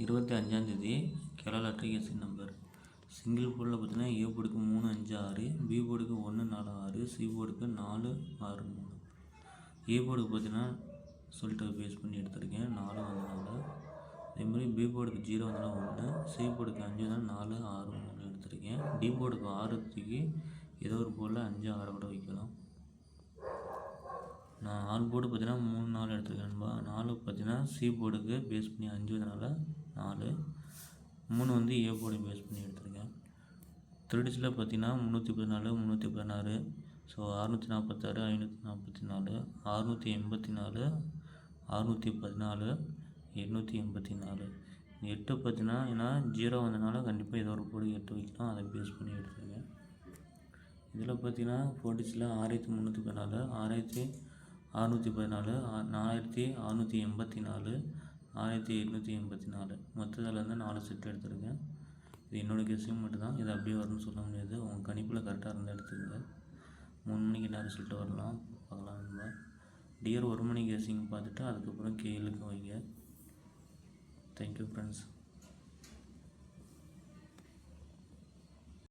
25ஆந்தேதி Kerala lottery guessing number. Single போர்டில் பார்த்தீங்கன்னா ஏ போர்டுக்கு 3, 5, 6, பி போர்டுக்கு 1, 4, 6, சி போர்டுக்கு 4, 6, 3. ஏ போர்டுக்கு பார்த்தீங்கன்னா சொல்லிட்டு பேஸ் பண்ணி எடுத்திருக்கேன் 4 வந்தனால. அதேமாதிரி பி போர்டுக்கு 0 வந்தனால 1, சி போர்டுக்கு 5 வந்தால் 4, 6, 3 எடுத்திருக்கேன். டி போர்டுக்கு 6 தூக்கி ஏதோ ஒரு போர்டில் 5, 6 கூட வைக்கலாம். நான் 4 போர்டு பார்த்தீங்கன்னா 3, 4 எடுத்துருக்கேன்பா. 4 பார்த்தீங்கன்னா சி போர்டுக்கு பேஸ் பண்ணி 5 வந்தனால 4, 3 வந்து ஏ போர்டு பேஸ் பண்ணி எடுத்திருக்கேன். த்ரெட்ஸில் பார்த்தீங்கன்னா 314, 316, ஸோ 646, 544, 684, 614, 884. 8 பார்த்தீங்கன்னா ஏன்னா 0 வந்தனால கண்டிப்பாக ஏதோ ஒரு போர்டு 8 வைக்கலாம், அதை பேஸ் பண்ணி எடுத்துருக்கேன். இதில் பார்த்தீங்கன்னா 40ஸில் 6314, 6614, 4684, 6884, மொத்தத்தில் வந்து 4 செட் எடுத்துருக்கேன். இது என்னோடய கெஸ்ஸிங் மட்டும் தான், இது அப்படியே வரும்னு சொல்ல முடியாது. உங்கள் கணிப்பில் கரெக்டாக இருந்தால் எடுத்துக்கங்க. 3 மணிக்கு என்ன ரிசல்ட் வரலாம் பார்க்கலாம். நம்ம டியர் 1 மணி கெஸ்ஸிங் பார்த்துட்டு அதுக்கப்புறம் கேளுக்கு வைங்க. Thank you friends.